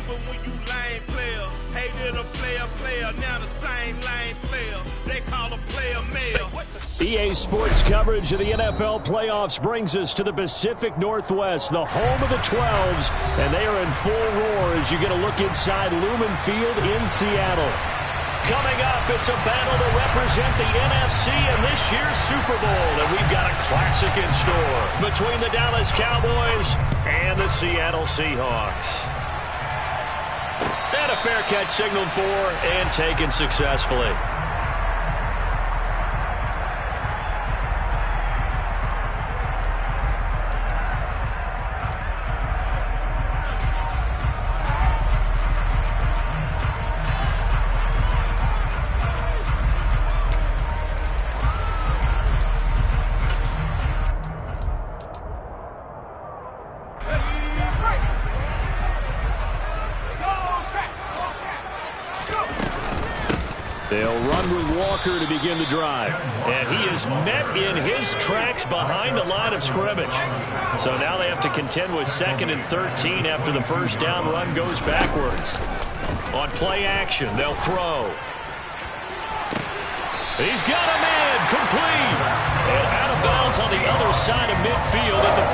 remember when you lame player, hated a player, now the same lame player, they call a player mayor. EA Sports coverage of the NFL playoffs brings us to the Pacific Northwest, the home of the 12s, and they are in full roar as you get a look inside Lumen Field in Seattle. Coming up, it's a battle to represent the NFC in this year's Super Bowl, and we've got a classic in store between the Dallas Cowboys and the Seattle Seahawks. And a fair catch signaled for and taken successfully. They'll run with Walker to begin the drive. And he is met in his tracks behind the line of scrimmage. So now they have to contend with 2nd and 13 after the first down run goes backwards. On play action, they'll throw. He's got him in, complete. And out of bounds on the other side of midfield at the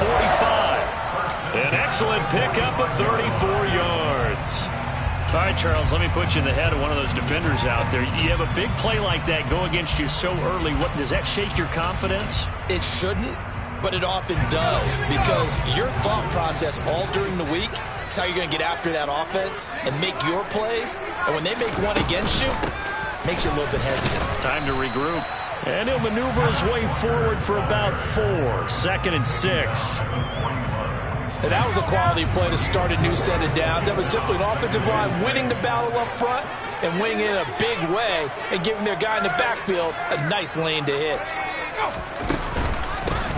45. An excellent pickup of 34 yards. All right, Charles, let me put you in the head of one of those defenders out there. You have a big play like that go against you so early. What does that shake your confidence? It shouldn't, but it often does, because your thought process all during the week is how you're going to get after that offense and make your plays. And when they make one against you, it makes you a little bit hesitant. Time to regroup. And he'll maneuver his way forward for about 4. 2nd and 6. And that was a quality play to start a new set of downs. That was simply an offensive line winning the battle up front and winning it in a big way and giving their guy in the backfield a nice lane to hit.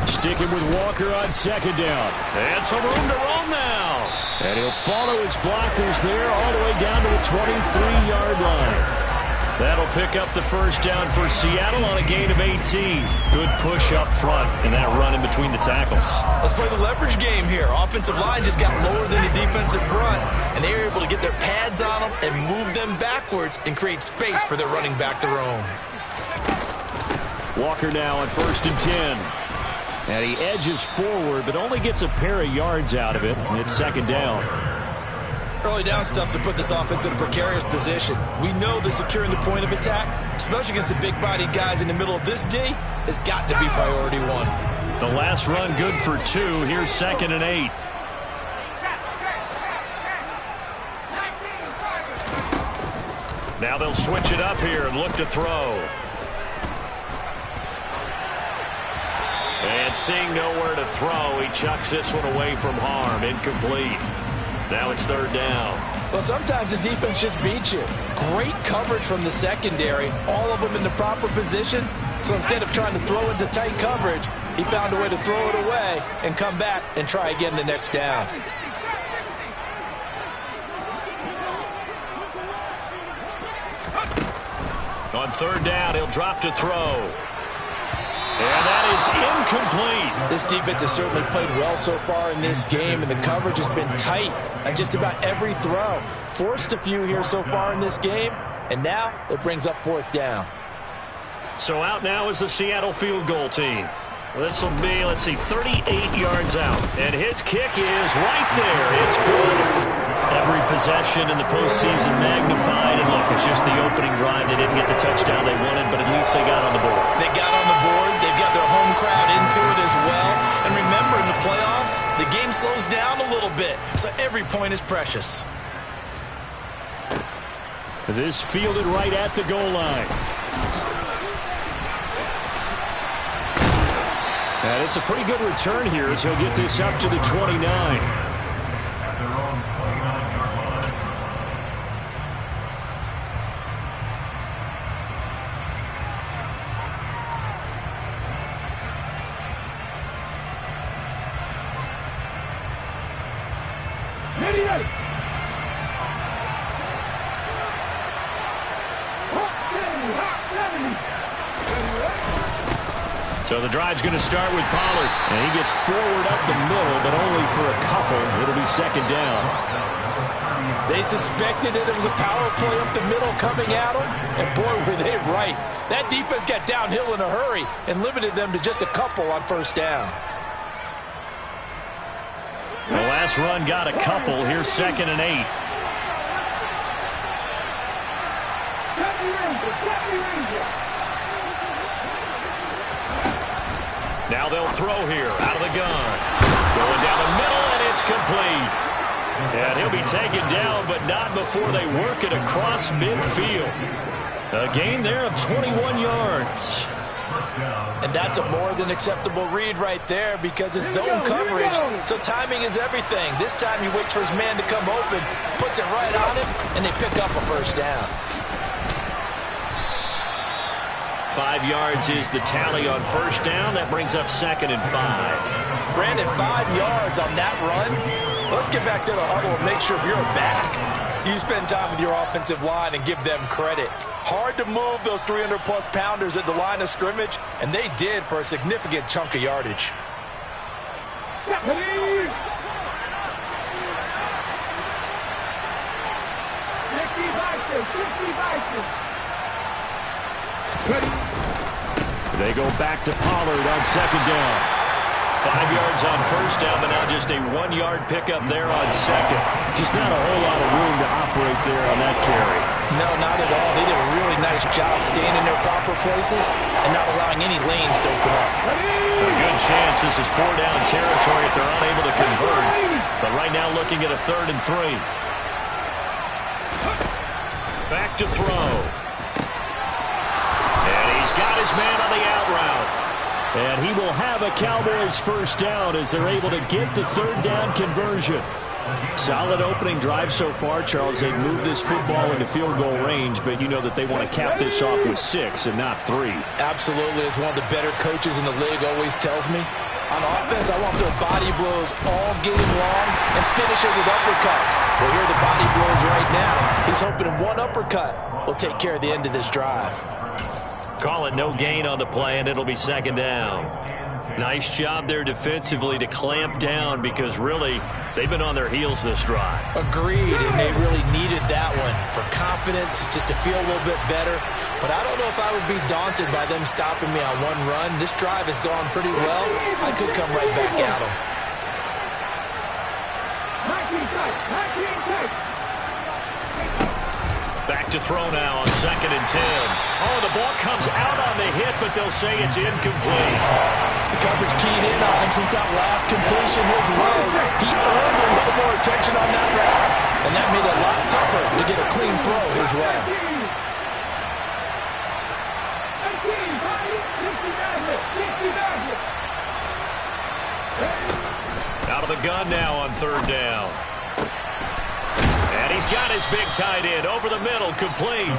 Sticking with Walker on 2nd down. And some room to roam now. And he'll follow his blockers there all the way down to the 23-yard line. That'll pick up the first down for Seattle on a gain of 18. Good push up front in that run in between the tackles. Let's play the leverage game here. Offensive line just got lower than the defensive front, and they were able to get their pads on them and move them backwards and create space for their running back to roam. Walker now on 1st and 10. And he edges forward, but only gets a pair of yards out of it. It's 2nd down. Early down stuff to put this offense in a precarious position. We know that securing the point of attack, especially against the big-bodied guys in the middle of this D, has got to be priority 1. The last run good for 2. Here's 2nd and 8. Now they'll switch it up here and look to throw. And seeing nowhere to throw, he chucks this one away from harm. Incomplete. Now it's 3rd down. Well, sometimes the defense just beats you. Great coverage from the secondary, all of them in the proper position. So instead of trying to throw into tight coverage, he found a way to throw it away and come back and try again the next down. On 3rd down, he'll drop to throw. And that is incomplete. This defense has certainly played well so far in this game, and the coverage has been tight on just about every throw. Forced a few here so far in this game, and now it brings up 4th down. So out now is the Seattle field goal team. This will be, 38 yards out. And his kick is right there. It's good. Every possession in the postseason magnified. And look, it's just the opening drive. They didn't get the touchdown they wanted, but at least they got on the board. They got on the board. They've got their home crowd into it as well. And remember, in the playoffs, the game slows down a little bit. So every point is precious. This fielded right at the goal line. And it's a pretty good return here as he'll get this up to the 29. So the drive's going to start with Pollard. And he gets forward up the middle, but only for a couple. It'll be 2nd down. They suspected that it was a power play up the middle coming at them, and boy, were they right. That defense got downhill in a hurry and limited them to just a couple on first down. The last run got a couple. Here's 2nd and 8. Now they'll throw here out of the gun. Going down the middle, and it's complete. And he'll be taken down, but not before they work it across midfield. A gain there of 21 yards. And that's a more than acceptable read right there because it's zone coverage, so timing is everything. This time he waits for his man to come open, puts it right on him, and they pick up a first down. 5 yards is the tally on first down. That brings up 2nd and 5. Brandon, 5 yards on that run. Let's get back to the huddle and make sure you're back. You spend time with your offensive line and give them credit. Hard to move those 300-plus pounders at the line of scrimmage, and they did for a significant chunk of yardage. They go back to Pollard on 2nd down. 5 yards on first down, but now just a 1-yard pickup there on 2nd. Just not a whole lot of room to operate there on that carry. No, not at all. They did a really nice job staying in their proper places and not allowing any lanes to open up. A good chance this is 4-down territory if they're unable to convert. But right now looking at a 3rd and 3. Back to throw. And he's got his man on the out route. And he will have a Cowboys first down as they're able to get the 3rd down conversion. Solid opening drive so far, Charles. They've moved this football into field goal range, but you know that they want to cap this off with 6 and not 3. Absolutely. As one of the better coaches in the league always tells me, on offense, I want their body blows all game long and finish it with uppercuts. Well, here are the body blows right now. He's hoping one uppercut will take care of the end of this drive. Call it no gain on the play, and it'll be 2nd down. Nice job there defensively to clamp down because really they've been on their heels this drive. Agreed, and they really needed that one for confidence, just to feel a little bit better. But I don't know if I would be daunted by them stopping me on one run. This drive has gone pretty well. I could come right back at them. Back to throw now on 2nd and 10. Oh, the ball comes out on the hit, but they'll say it's incomplete. The coverage keyed in on him since that last completion his way. He earned a little more attention on that route, and that made it a lot tougher to get a clean throw his way. Out of the gun now on 3rd down. And he's got his big tight end over the middle, complete.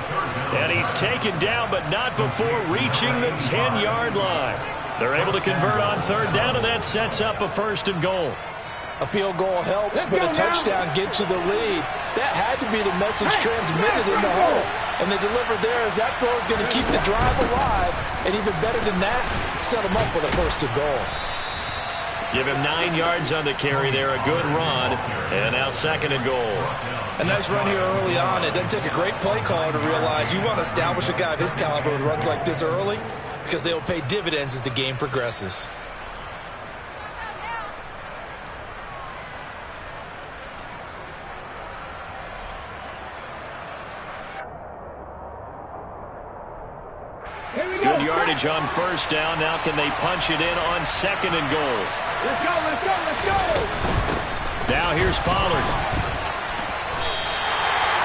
And he's taken down, but not before reaching the 10-yard line. They're able to convert on 3rd down, and that sets up a 1st and goal. A field goal helps, but a touchdown gets you the lead. That had to be the message transmitted in the hole. And they delivered there as that throw is going to keep the drive alive. And even better than that, set them up with a 1st and goal. Give him 9 yards on the carry there, a good run, and now 2nd and goal. A nice run here early on. It doesn't take a great play caller to realize you want to establish a guy of his caliber with runs like this early because they will pay dividends as the game progresses. Good yardage on 1st down. Now can they punch it in on 2nd and goal? Let's go, let's go, let's go! Now here's Pollard.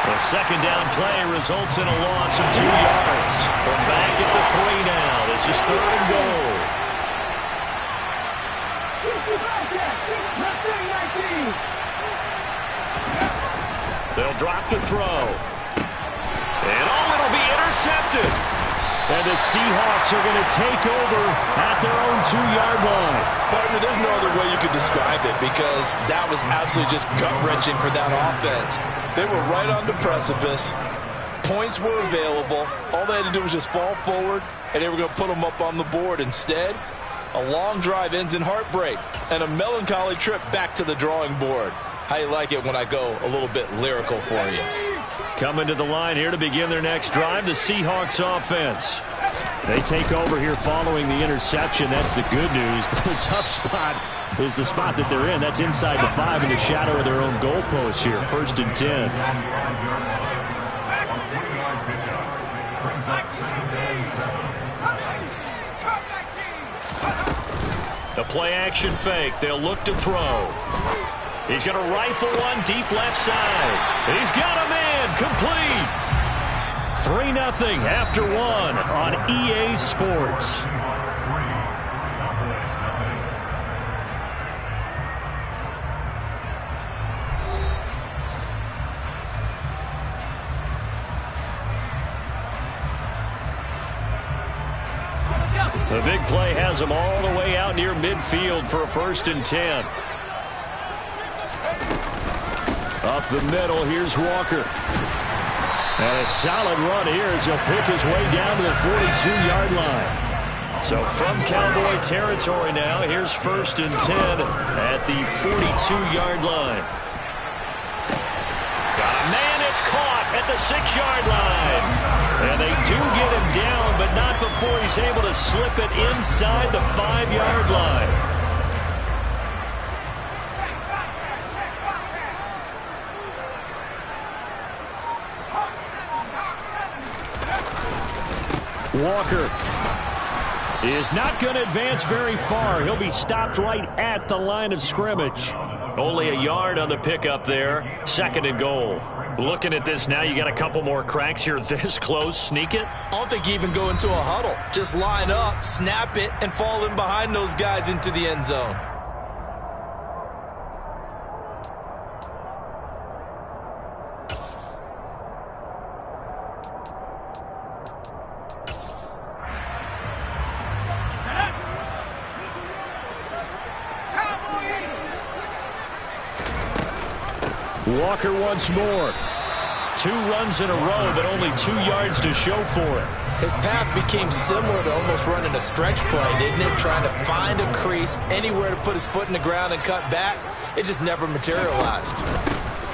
The 2nd down play results in a loss of 2 yards. From back at the 3 now. This is 3rd and goal. They'll drop to throw. And it'll be intercepted. And the Seahawks are going to take over at their own 2-yard line. Partner, there's no other way you could describe it because that was absolutely just gut-wrenching for that offense. They were right on the precipice. Points were available. All they had to do was just fall forward, and they were going to put them up on the board. Instead, a long drive ends in heartbreak and a melancholy trip back to the drawing board. How you like it when I go a little bit lyrical for you? Coming to the line here to begin their next drive, the Seahawks offense. They take over here following the interception. That's the good news. The tough spot is the spot that they're in. That's inside the 5 in the shadow of their own goalpost here. 1st and 10. The play action fake. They'll look to throw. He's going to rifle one deep left side. He's got a man complete. 3-0 after 1 on EA Sports. The big play has them all the way out near midfield for a 1st and 10. Up the middle, here's Walker. And a solid run here as he'll pick his way down to the 42-yard line. So from Cowboy territory now, here's 1st and 10 at the 42-yard line. Got a man, it's caught at the 6-yard line. And they do get him down, but not before he's able to slip it inside the 5-yard line. Walker is not going to advance very far. He'll be stopped right at the line of scrimmage. Only a yard on the pickup there. 2nd and goal. Looking at this now, you got a couple more cracks here this close. Sneak it? I don't think you even go into a huddle. Just line up, snap it, and fall in behind those guys into the end zone. Walker once more. 2 runs in a row, but only 2 yards to show for it. His path became similar to almost running a stretch play, didn't it? Trying to find a crease, anywhere to put his foot in the ground and cut back. It just never materialized.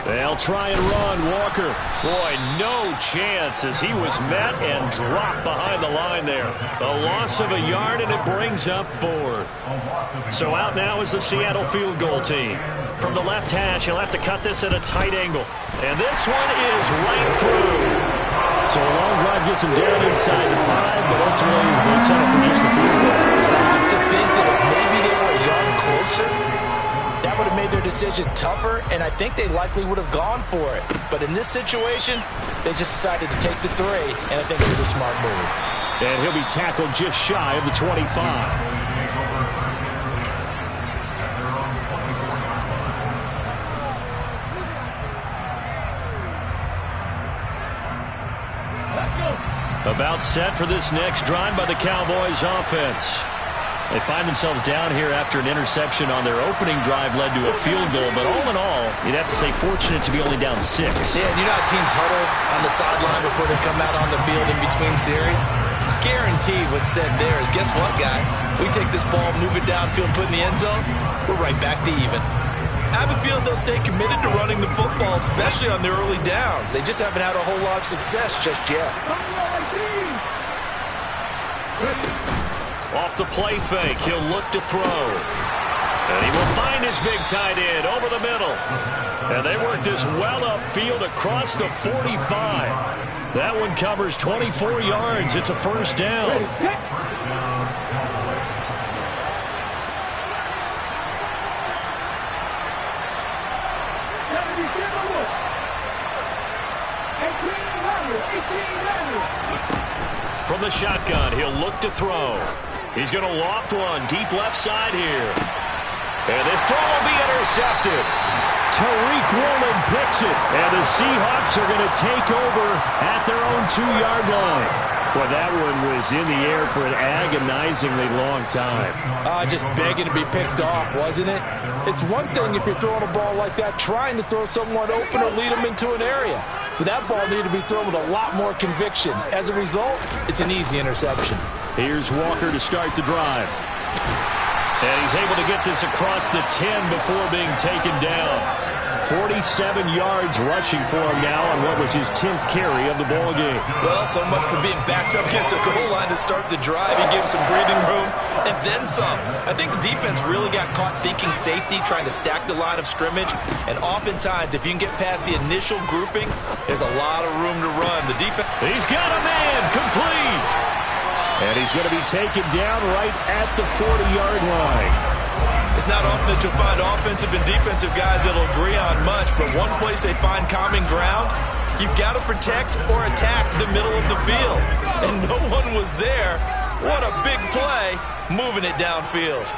They'll try and run. Walker. Boy, no chance as he was met and dropped behind the line there. A loss of a yard, and it brings up 4th. So out now is the Seattle field goal team. From the left hash, he'll have to cut this at a tight angle. And this one is right through. So a long drive gets him down inside the 5, but ultimately they settle for just the field goal. I have to think that if maybe they were a yard closer, that would have made their decision tougher, and I think they likely would have gone for it. But in this situation, they just decided to take the 3, and I think it was a smart move. And he'll be tackled just shy of the 25. About set for this next drive by the Cowboys offense. They find themselves down here after an interception on their opening drive led to a field goal. But all in all, you'd have to say fortunate to be only down 6. Yeah, you know how teams huddle on the sideline before they come out on the field in between series? Guaranteed what's said there is, guess what, guys? We take this ball, move it downfield, put it in the end zone, we're right back to even. I have a feeling they'll stay committed to running the football, especially on their early downs. They just haven't had a whole lot of success just yet. Off the play fake, he'll look to throw. And he will find his big tight end over the middle. And they work this well upfield across the 45. That one covers 24 yards. It's a 1st down. From the shotgun, he'll look to throw. He's going to loft one deep left side here. And this throw will be intercepted. Tariq Woolen picks it. And the Seahawks are going to take over at their own 2-yard line. Well, that one was in the air for an agonizingly long time. Just begging to be picked off, wasn't it? It's one thing if you're throwing a ball like that, trying to throw someone open or lead them into an area. But that ball needed to be thrown with a lot more conviction. As a result, it's an easy interception. Here's Walker to start the drive. And he's able to get this across the 10 before being taken down. 47 yards rushing for him now on what was his 10th carry of the ball game. Well, so much for being backed up against the goal line to start the drive. He gave some breathing room and then some. I think the defense really got caught thinking safety, trying to stack the line of scrimmage. And oftentimes, if you can get past the initial grouping, there's a lot of room to run. The defense. He's got a man complete. And he's going to be taken down right at the 40-yard line. It's not often that you'll find offensive and defensive guys that'll agree on much, but one place they find common ground, you've got to protect or attack the middle of the field. And no one was there. What a big play, moving it downfield.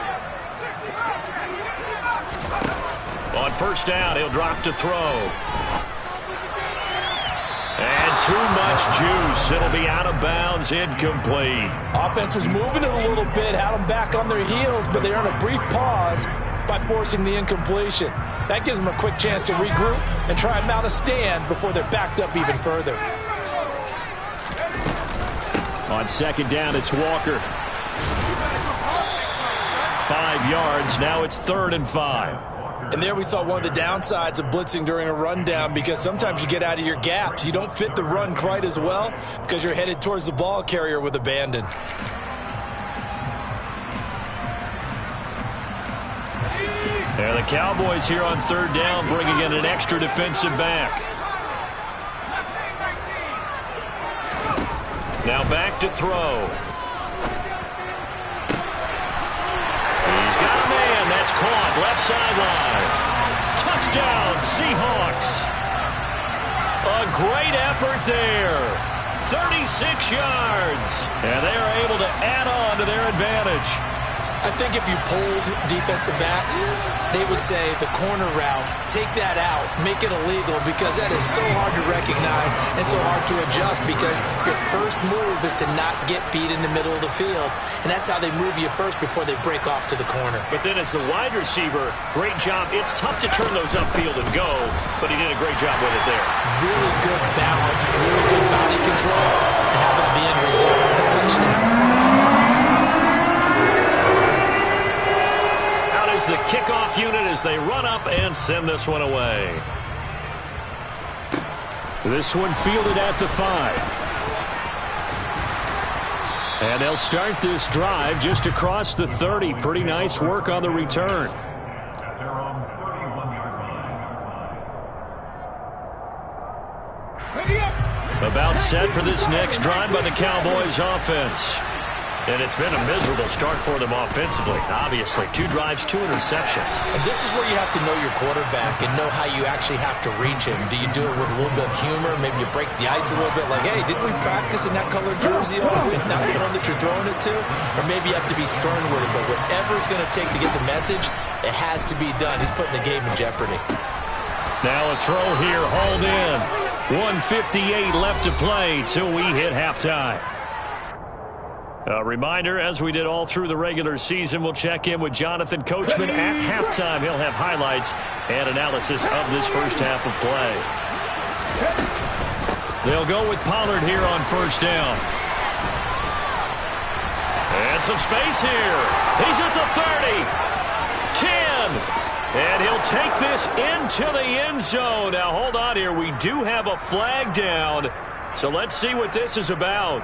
On first down, he'll drop to throw. And too much juice. It'll be out of bounds, incomplete. Offense was moving it a little bit, had them back on their heels, but they earned a brief pause by forcing the incompletion. That gives them a quick chance to regroup and try and mount a stand before they're backed up even further. On second down, it's Walker. 5 yards. Now it's 3rd and 5. And there we saw one of the downsides of blitzing during a rundown, because sometimes you get out of your gaps. You don't fit the run quite as well because you're headed towards the ball carrier with abandon. And the Cowboys here on 3rd down, bringing in an extra defensive back. Now back to throw. He's got a man. That's caught. Left sideline. Touchdown, Seahawks. A great effort there. 36 yards. And they are able to add on to their advantage. I think if you polled defensive backs, they would say the corner route, take that out, make it illegal, because that is so hard to recognize and so hard to adjust, because your first move is to not get beat in the middle of the field, and that's how they move you first before they break off to the corner. But then as the wide receiver, great job. It's tough to turn those upfield and go, but he did a great job with it there. Really good balance, really good body control, and how about the end result? A touchdown. The kickoff unit as they run up and send this one away. This one fielded at the 5. And they'll start this drive just across the 30. Pretty nice work on the return. About set for this next drive by the Cowboys offense. And it's been a miserable start for them offensively. Obviously, 2 drives, 2 interceptions. And this is where you have to know your quarterback and know how you actually have to reach him. Do you do it with a little bit of humor? Maybe you break the ice a little bit, like, hey, didn't we practice in that colored jersey all week? Not the one that you're throwing it to? Or maybe you have to be stern with it. But whatever it's going to take to get the message, it has to be done. He's putting the game in jeopardy. Now a throw here, hauled in. 1:58 left to play till we hit halftime. A reminder, as we did all through the regular season, we'll check in with Jonathan Coachman at halftime. He'll have highlights and analysis of this first half of play. They'll go with Pollard here on first down. And some space here. He's at the 30. 10. And he'll take this into the end zone. Now, hold on here. We do have a flag down. So let's see what this is about.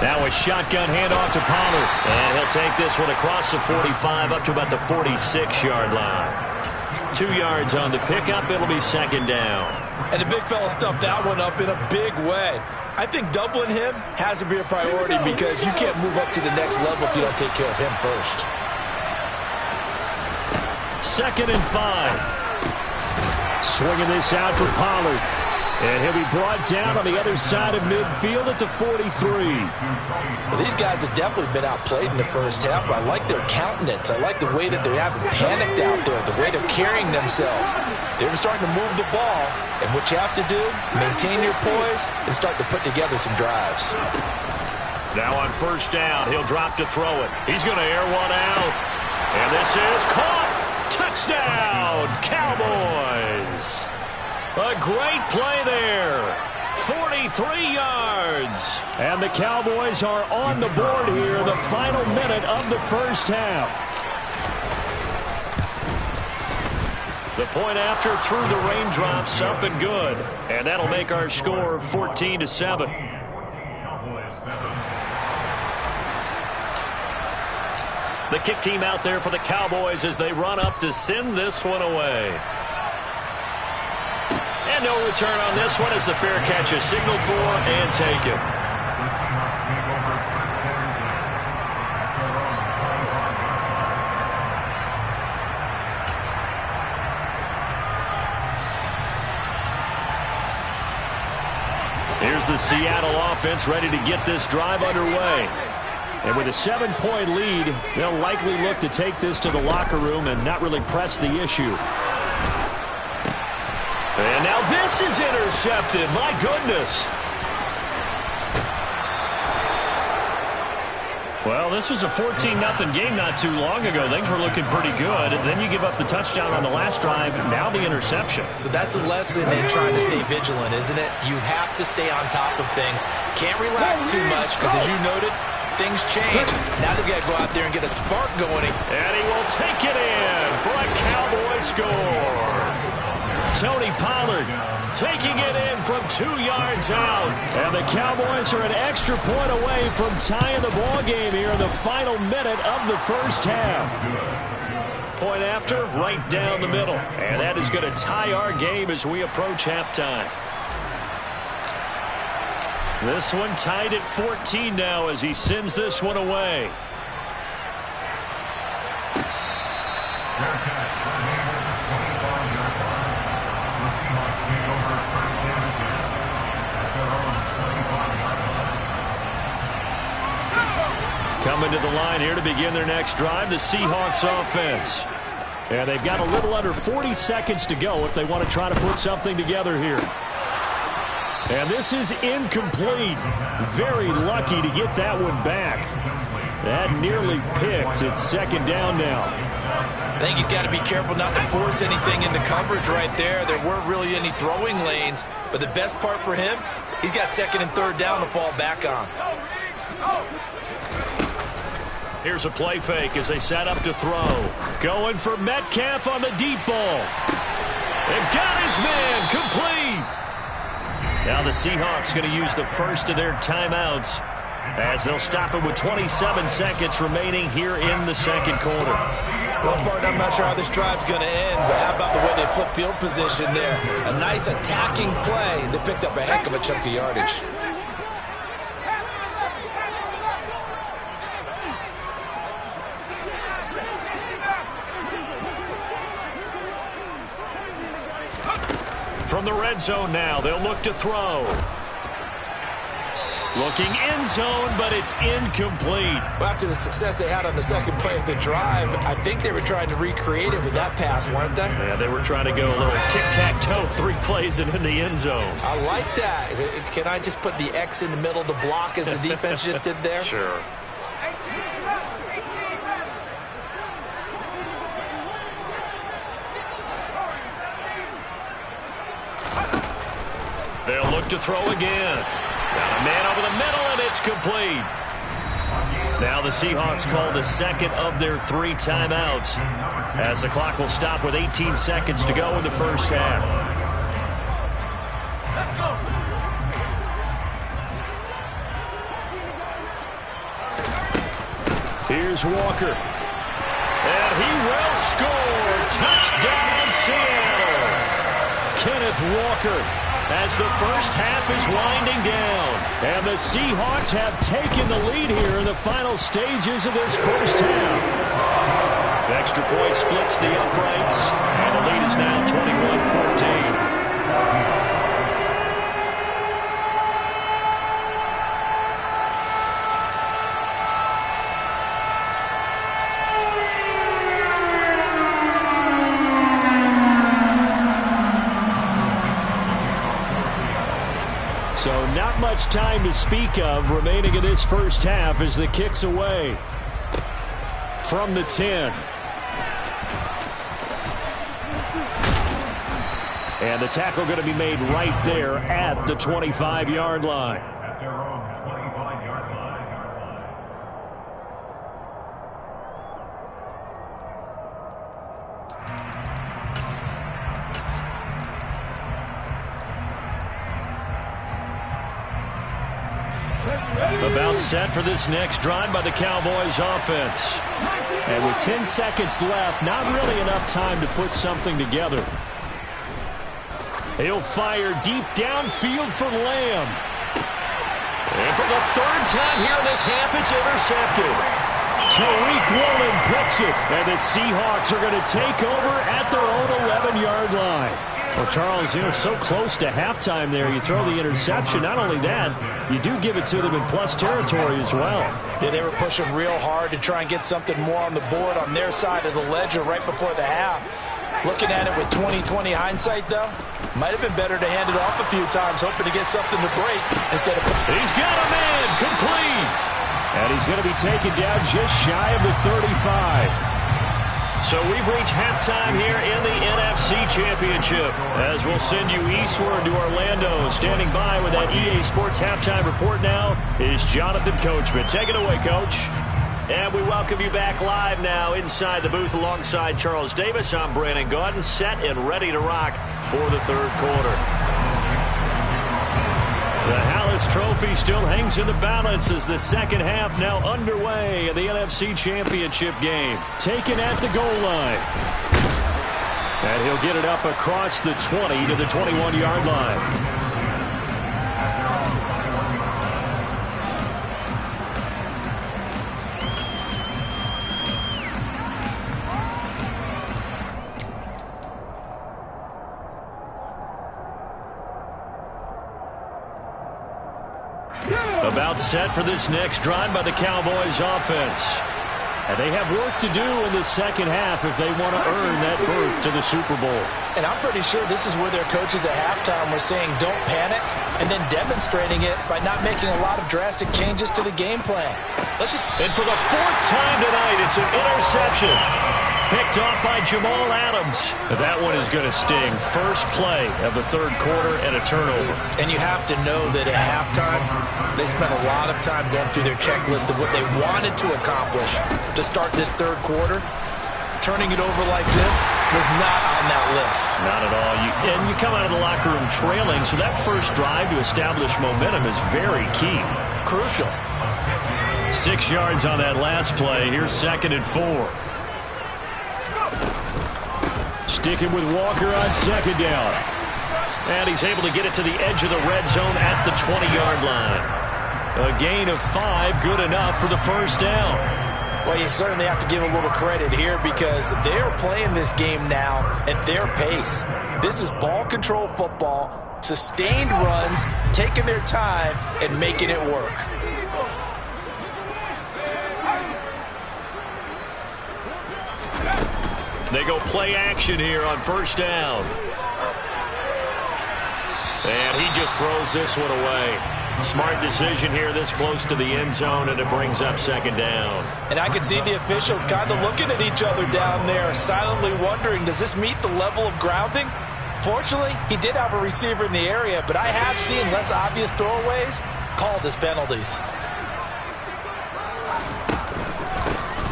Now a shotgun handoff to Pollard. And he'll take this one across the 45 up to about the 46-yard line. 2 yards on the pickup. It'll be second down. And the big fella stuffed that one up in a big way. I think doubling him has to be a priority, because you can't move up to the next level if you don't take care of him first. 2nd and 5. Swinging this out for Pollard. And he'll be brought down on the other side of midfield at the 43. Well, these guys have definitely been outplayed in the first half. I like their countenance. I like the way that they haven't panicked out there, the way they're carrying themselves. They're starting to move the ball, and what you have to do, maintain your poise and start to put together some drives. Now on first down, he'll drop to throw it. He's going to air one out. And this is caught. Touchdown, Cowboys. A great play there. 43 yards. And the Cowboys are on the board here in the final minute of the first half. The point after through the raindrops, up and good. And that'll make our score 14-7. The kick team out there for the Cowboys as they run up to send this one away. And no return on this one as the fair catch is signaled for and taken. Here's the Seattle offense ready to get this drive underway. And with a 7-point lead, they'll likely look to take this to the locker room and not really press the issue. And now this is intercepted. My goodness. Well, this was a 14-0 game not too long ago. Things were looking pretty good. And then you give up the touchdown on the last drive. Now the interception. So that's a lesson in trying to stay vigilant, isn't it? You have to stay on top of things. Can't relax too much because, as you noted, things change. Now they've got to go out there and get a spark going. And he will take it in for a Cowboy score. Tony Pollard taking it in from 2 yards out. And the Cowboys are an extra point away from tying the ball game here in the final minute of the first half. Point after, right down the middle. And that is going to tie our game as we approach halftime. This one tied at 14 now as he sends this one away. Coming to the line here to begin their next drive, the Seahawks offense. And they've got a little under 40 seconds to go if they want to try to put something together here. And this is incomplete. Very lucky to get that one back. That nearly picked. It's second down now. I think he's got to be careful not to force anything into coverage right there. There weren't really any throwing lanes. But the best part for him, he's got second and third down to fall back on. Here's a play fake as they set up to throw. Going for Metcalf on the deep ball. And got his man complete. Now the Seahawks going to use the first of their timeouts as they'll stop it with 27 seconds remaining here in the second quarter. Well, Bart, I'm not sure how this drive's going to end, but how about the way they flip field position there? A nice attacking play. They picked up a heck of a chunk of yardage. From the red zone now, they'll look to throw. Looking end zone, but it's incomplete. Well, after the success they had on the second play of the drive, I think they were trying to recreate it with that pass, weren't they? Yeah, they were trying to go a little tic-tac-toe, 3 plays and in the end zone. I like that. Can I just put the X in the middle to block as the defense just did there? Sure. They'll look to throw again. Got a man over the middle, and it's complete. Now the Seahawks call the second of their 3 timeouts as the clock will stop with 18 seconds to go in the first half. Let's go. Here's Walker. And he will score. Touchdown, Seattle. Kenneth Walker, as the first half is winding down. And the Seahawks have taken the lead here in the final stages of this first half. The extra point splits the uprights, and the lead is now 21-14. So not much much time to speak of remaining in this first half as the kick's away from the 10. And the tackle going to be made right there at the 25-yard line. About set for this next drive by the Cowboys offense. And with 10 seconds left, not really enough time to put something together. He'll fire deep downfield for Lamb. And for the third time here in this half, it's intercepted. Tariq Woolen picks it. And the Seahawks are going to take over at their own 11-yard line. Well, Charles, so close to halftime there. You throw the interception. Not only that, you do give it to them in plus territory as well. Yeah, they were pushing real hard to try and get something more on the board on their side of the ledger right before the half. Looking at it with 20/20 hindsight, though, might have been better to hand it off a few times, hoping to get something to break instead of... He's got a man, complete. And he's going to be taken down just shy of the 35. So we've reached halftime here in the NFC Championship. As we'll send you eastward to Orlando. Standing by with that EA Sports halftime report now is Jonathan Coachman. Take it away, Coach. And we welcome you back live now inside the booth alongside Charles Davis. I'm Brandon Gaudin, set and ready to rock for the third quarter. The Hallis Trophy still hangs in the balance as the second half now underway in the NFC Championship game. Taken at the goal line. And he'll get it up across the 20 to the 21-yard line. About set for this next drive by the Cowboys offense. And they have work to do in the second half if they want to earn that berth to the Super Bowl. And I'm pretty sure this is where their coaches at halftime were saying don't panic, and then demonstrating it by not making a lot of drastic changes to the game plan. And for the fourth time tonight, it's an interception. Picked off by Jamal Adams. That one is going to sting. First play of the third quarter and a turnover. And you have to know that at halftime, they spent a lot of time going through their checklist of what they wanted to accomplish to start this third quarter. Turning it over like this was not on that list. Not at all. And you come out of the locker room trailing, so that first drive to establish momentum is very key. Crucial. 6 yards on that last play. Here's 2nd and 4. Sticking with Walker on second down. And he's able to get it to the edge of the red zone at the 20-yard line. A gain of 5, good enough for the first down. Well, you certainly have to give a little credit here because they're playing this game now at their pace. This is ball control football, sustained runs, taking their time, and making it work. They go play action here on first down. And he just throws this one away. Smart decision here this close to the end zone, and it brings up 2nd down. And I can see the officials kind of looking at each other down there, silently wondering, does this meet the level of grounding? Fortunately, he did have a receiver in the area, but I have seen less obvious throwaways called as penalties.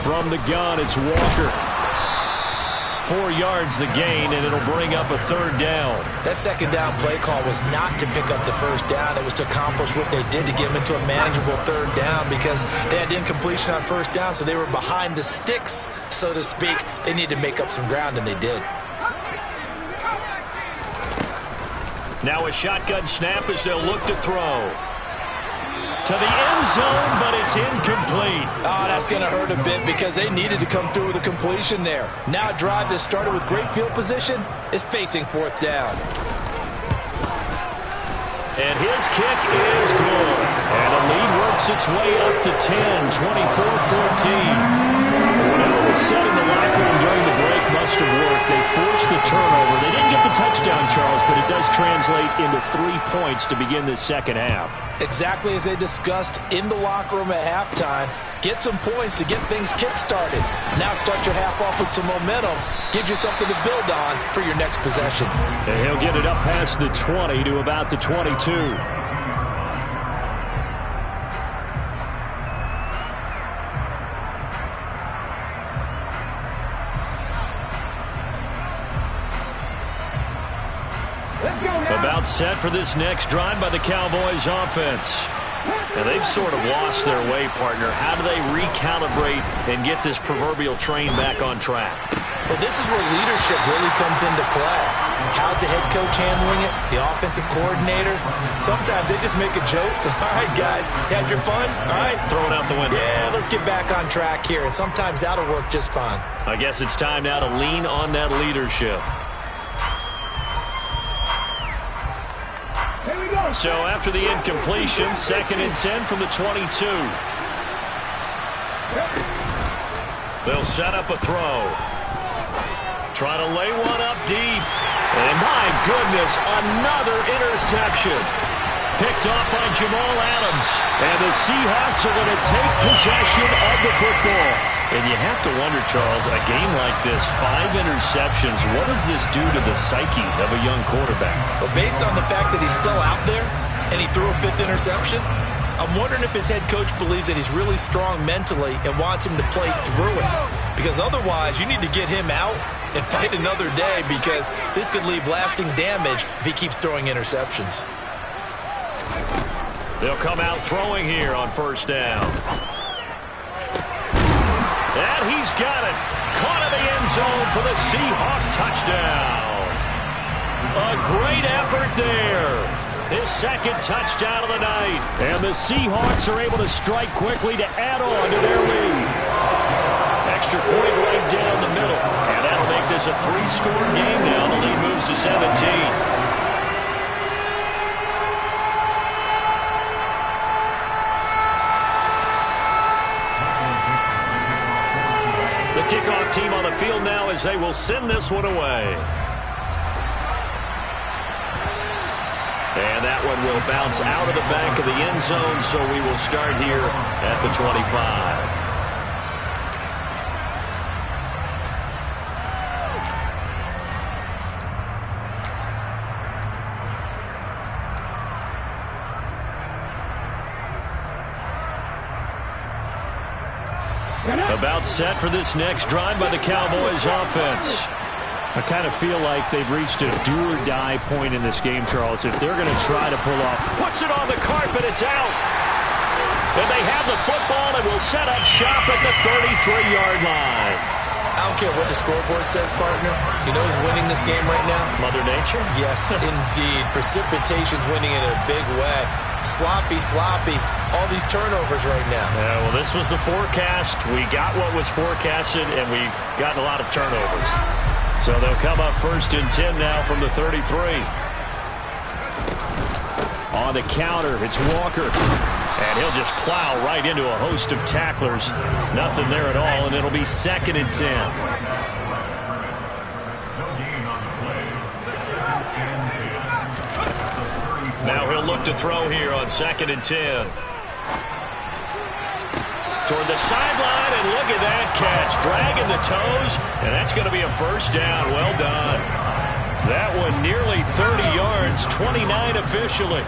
From the gun, it's Walker. 4 yards the gain, and it'll bring up a 3rd down. That 2nd down play call was not to pick up the first down. It was to accomplish what they did to get them into a manageable 3rd down because they had incompletion on first down, so they were behind the sticks, so to speak. They needed to make up some ground, and they did. Now a shotgun snap as they'll look to throw. To the end zone, but it's incomplete. Oh, that's going to hurt a bit because they needed to come through with a completion there. Now a drive that started with great field position is facing 4th down. And his kick is good. And the lead works its way up to 10, 24-14. Now with said in the locker room during the break must have worked. They forced the turnover. They didn't get the touchdown, Charles, but it does translate into 3 points to begin this second half. Exactly as they discussed in the locker room at halftime. Get some points to get things kick-started. Now start your half off with some momentum. Gives you something to build on for your next possession. And he'll get it up past the 20 to about the 22. About set for this next drive by the Cowboys offense. And they've sort of lost their way, partner. How do they recalibrate and get this proverbial train back on track? Well, this is where leadership really comes into play. How's the head coach handling it? The offensive coordinator? Sometimes they just make a joke. All right, guys, had your fun? All right. Throw it out the window. Yeah, let's get back on track here. And sometimes that'll work just fine. I guess it's time now to lean on that leadership. So after the incompletion, 2nd and 10 from the 22. They'll set up a throw. Trying to lay one up deep. And my goodness, another interception. Picked off by Jamal Adams. And the Seahawks are going to take possession of the football. And you have to wonder, Charles, a game like this, 5 interceptions, what does this do to the psyche of a young quarterback? But based on the fact that he's still out there and he threw a 5th interception, I'm wondering if his head coach believes that he's really strong mentally and wants him to play through it. Because otherwise, you need to get him out and fight another day, because this could leave lasting damage if he keeps throwing interceptions. They'll come out throwing here on 1st down. And he's got it. Caught in the end zone for the Seahawk touchdown. A great effort there. His 2nd touchdown of the night. And the Seahawks are able to strike quickly to add on to their lead. Extra point right down the middle. And that'll make this a 3-score game now. The lead moves to 17. Kickoff team on the field now as they will send this one away. And that one will bounce out of the back of the end zone, so we will start here at the 25. About set for this next drive by the Cowboys offense. I kind of feel like they've reached a do-or-die point in this game, Charles. If they're going to try to pull off, puts it on the carpet, it's out. And they have the football and will set up shop at the 33-yard line. I don't care what the scoreboard says, partner. You know who's winning this game right now? Mother Nature? Yes, indeed. Precipitation's winning in a big way. Sloppy, sloppy. All these turnovers right now. Yeah, well, this was the forecast. We got what was forecasted, and we've gotten a lot of turnovers. So they'll come up 1st and 10 now from the 33. On the counter, it's Walker. And he'll just plow right into a host of tacklers. Nothing there at all, and it'll be 2nd and 10. Now he'll look to throw here on 2nd and 10. Toward the sideline, and look at that catch. Dragging the toes, and that's going to be a 1st down. Well done. That one nearly 30 yards, 29 officially.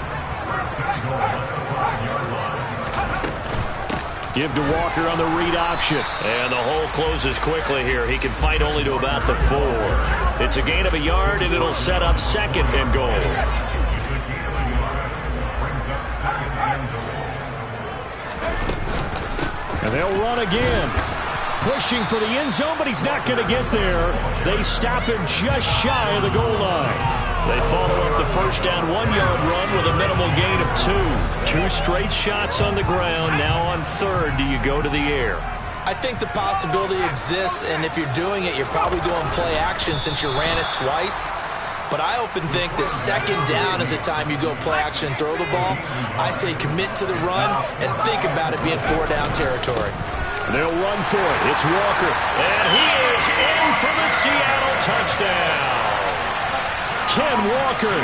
Give to Walker on the read option. And the hole closes quickly here. He can fight only to about the 4. It's a gain of a yard, and it'll set up 2nd and goal. And they'll run again. Pushing for the end zone, but he's not going to get there. They stop him just shy of the goal line. They follow up the 1st down 1-yard run with a minimal gain of 2. 2 straight shots on the ground. Now on 3rd, do you go to the air? I think the possibility exists, and if you're doing it, you're probably going play action since you ran it twice. But I often think that 2nd down is the time you go play action and throw the ball. I say commit to the run and think about it being 4-down territory. They'll run for it. It's Walker. And he is in for the Seattle touchdown. Ken Walker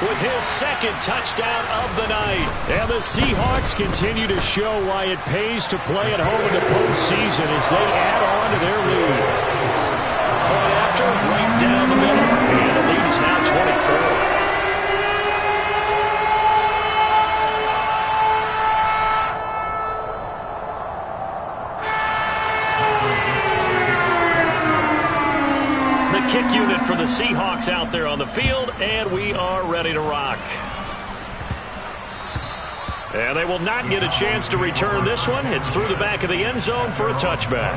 with his second touchdown of the night. And the Seahawks continue to show why it pays to play at home in the postseason as they add on to their lead. Point after, right down the middle. And the lead is now 24. Kick unit for the Seahawks out there on the field, and we are ready to rock. And they will not get a chance to return this one. It's through the back of the end zone for a touchback.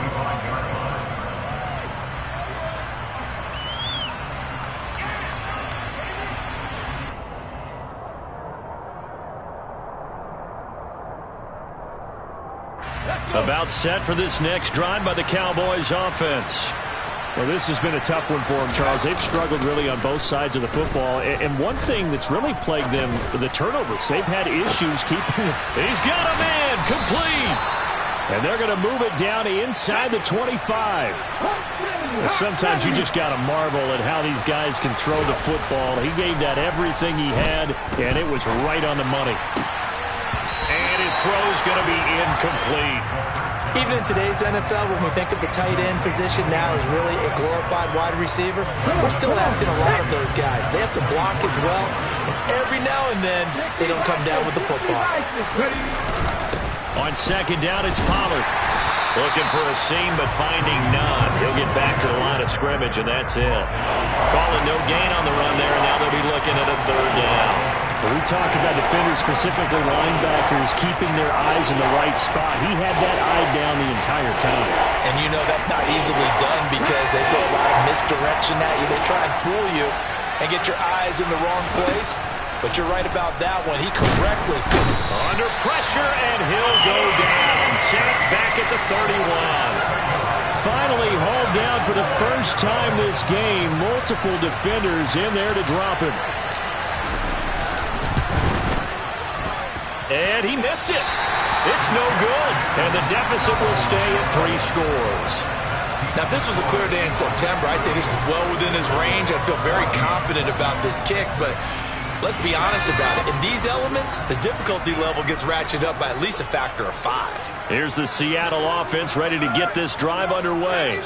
About set for this next drive by the Cowboys offense. Well, this has been a tough one for them, Charles. They've struggled really on both sides of the football. And one thing that's really plagued them, the turnovers. They've had issues keeping it. He's got a man, complete. And they're going to move it down inside the 25. Sometimes you just got to marvel at how these guys can throw the football. He gave that everything he had, and it was right on the money. And his throw's going to be incomplete. Even in today's NFL, when we think of the tight end position now as really a glorified wide receiver, we're still asking a lot of those guys. They have to block as well, and every now and then, they don't come down with the football. On second down, it's Pollard. Looking for a seam, but finding none. He'll get back to the line of scrimmage, and that's it. Calling no gain on the run there, and now they'll be looking at a third down. When we talk about defenders, specifically linebackers, keeping their eyes in the right spot. He had that eye down the entire time. And you know that's not easily done because they throw a lot of misdirection at you. They try and fool you and get your eyes in the wrong place. But you're right about that one. He correctly under pressure, and he'll go down. Sacked back at the 31. Finally hauled down for the first time this game. Multiple defenders in there to drop him. And he missed it. It's no good. And the deficit will stay at 3 scores. Now, if this was a clear day in September, I'd say this is well within his range. I feel very confident about this kick, but let's be honest about it. In these elements, the difficulty level gets ratcheted up by at least a factor of 5. Here's the Seattle offense ready to get this drive underway.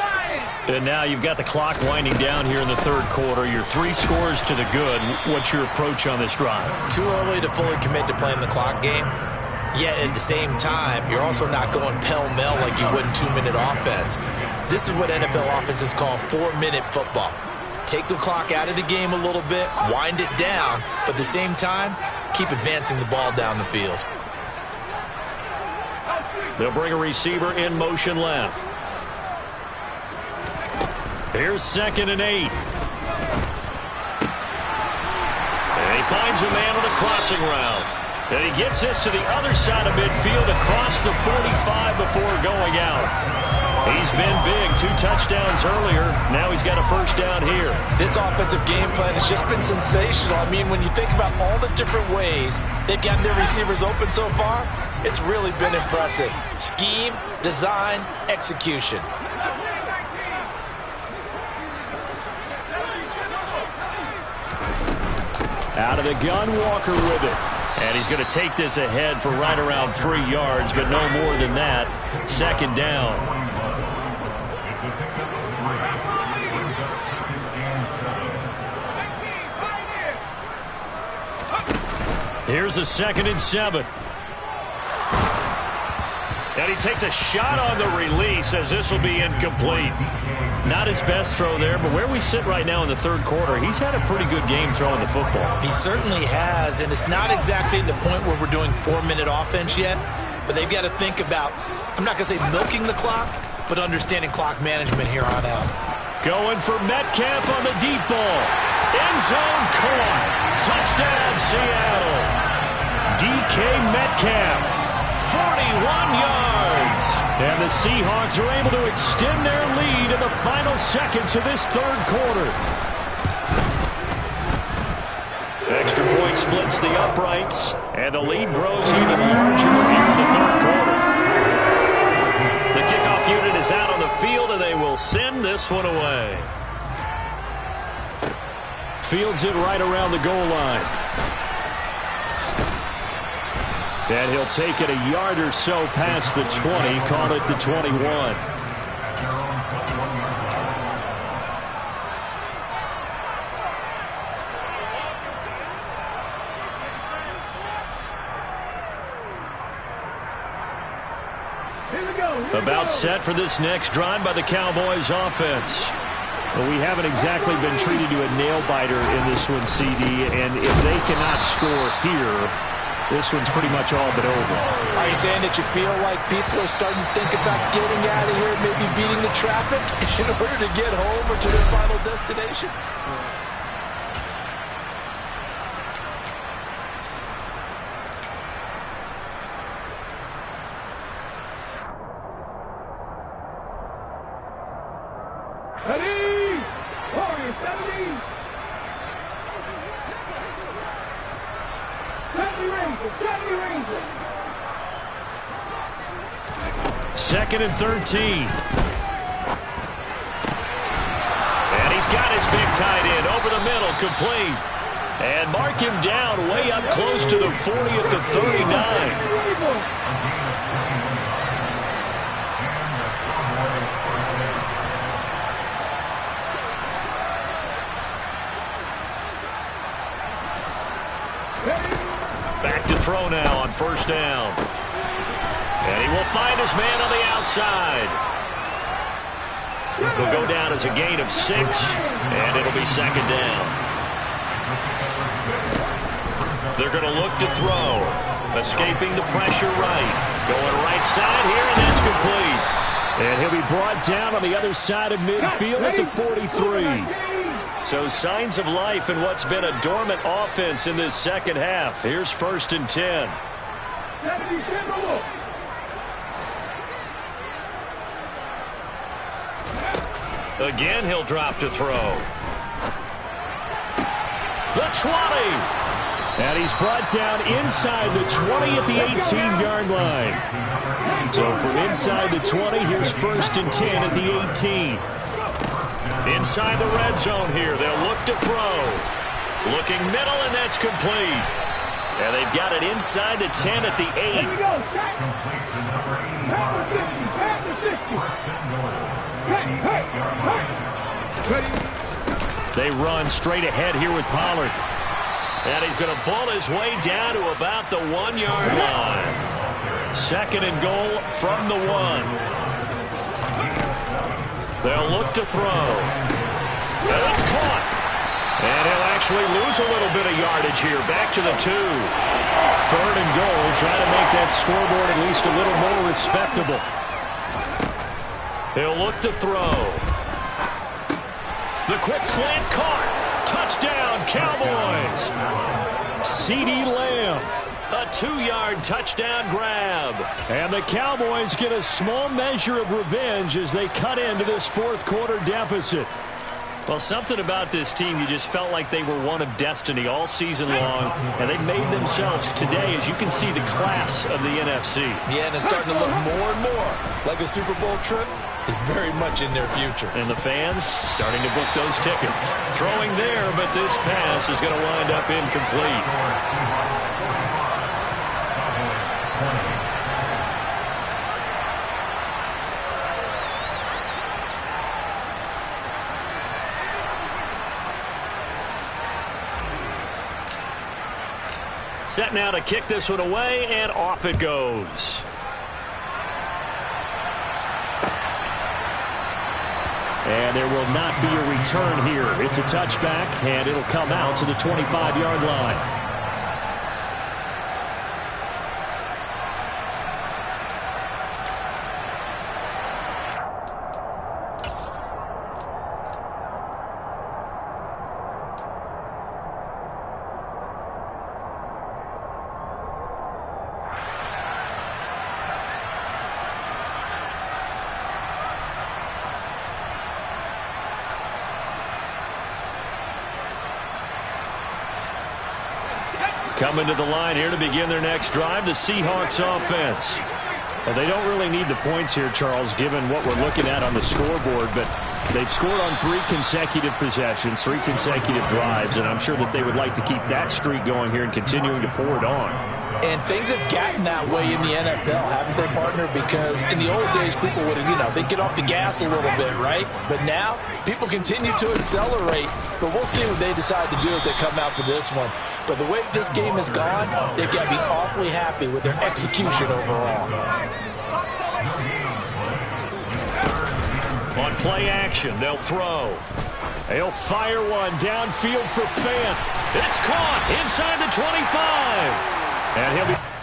And now you've got the clock winding down here in the third quarter. You're 3 scores to the good. What's your approach on this drive? Too early to fully commit to playing the clock game. Yet at the same time, you're also not going pell-mell like you would in 2-minute offense. This is what NFL offenses call 4-minute football. Take the clock out of the game a little bit, wind it down, but at the same time, keep advancing the ball down the field. They'll bring a receiver in motion left. Here's 2nd and 8. And he finds a man on a crossing route. And he gets this to the other side of midfield across the 45 before going out. He's been big. 2 touchdowns earlier. Now he's got a first down here. This offensive game plan has just been sensational. I mean, when you think about all the different ways they've gotten their receivers open so far, it's really been impressive. Scheme, design, execution. Out of the gun, Walker with it. And he's going to take this ahead for right around 3 yards, but no more than that. 2nd down. Here's a 2nd and 7. And he takes a shot on the release as this will be incomplete. Not his best throw there, but where we sit right now in the third quarter, he's had a pretty good game throwing the football. He certainly has, and it's not exactly the point where we're doing 4-minute offense yet, but they've got to think about, I'm not going to say milking the clock, but understanding clock management here on out. Going for Metcalf on the deep ball. End zone caught. Touchdown, Seattle. DK Metcalf, 41 yards. And the Seahawks are able to extend their lead in the final seconds of this third quarter. Extra point splits the uprights, and the lead grows even larger here in the third quarter. The kick they'll send this one away. Fields it right around the goal line. And he'll take it a yard or so past the 20, call it the 21. About set for this next drive by the Cowboys offense. Well, we haven't exactly been treated to a nail-biter in this one, CD, and if they cannot score here, this one's pretty much all but over. Are you saying that you feel like people are starting to think about getting out of here, maybe beating the traffic in order to get home or to their final destination? Ready! Warriors, 70! 70 Rangers, 70 Rangers! 2nd and 13. And he's got his big tight end over the middle, complete. And mark him down way up close to the 40 at the 39. Back to throw now on 1st down. And he will find his man on the outside. He'll go down as a gain of 6, and it'll be 2nd down. They're going to look to throw. Escaping the pressure right. Going right side here, and that's complete. And he'll be brought down on the other side of midfield at the 43. So signs of life in what's been a dormant offense in this second half. Here's 1st and 10. Again, he'll drop to throw. The 20. And he's brought down inside the 20 at the 18-yard line. So from inside the 20, here's 1st and 10 at the 18. Inside the red zone here, they'll look to throw. Looking middle, and that's complete. And they've got it inside the 10 at the 8. Here we go. They run straight ahead here with Pollard. And he's going to bull his way down to about the 1-yard line. 2nd and goal from the 1. They'll look to throw. And it's caught. And he'll actually lose a little bit of yardage here. Back to the 2. 3rd and goal. Try to make that scoreboard at least a little more respectable. He'll look to throw. The quick slant caught. Touchdown, Cowboys. CeeDee Lamb. A 2-yard touchdown grab. And the Cowboys get a small measure of revenge as they cut into this 4th quarter deficit. Well, something about this team, you just felt like they were one of destiny all season long, and they made themselves today, as you can see, the class of the NFC. Yeah, and it's starting to look more and more like a Super Bowl trip is very much in their future. And the fans starting to book those tickets. Throwing there, but this pass is going to wind up incomplete. Set now to kick this one away, and off it goes. And there will not be a return here. It's a touchback, and it'll come out to the 25-yard line. Coming to the line here to begin their next drive, the Seahawks offense. Well, they don't really need the points here, Charles, given what we're looking at on the scoreboard, but they've scored on 3 consecutive possessions, 3 consecutive drives, and I'm sure that they would like to keep that streak going here and continuing to pour it on. And things have gotten that way in the NFL, haven't they, partner? Because in the old days, people would have, they'd get off the gas a little bit, right? But now, people continue to accelerate. But we'll see what they decide to do as they come out for this one. But the way this game has gone, they've got to be awfully happy with their execution overall. On play action, they'll throw. They'll fire one downfield for Fant. It's caught inside the 25. And he'll be...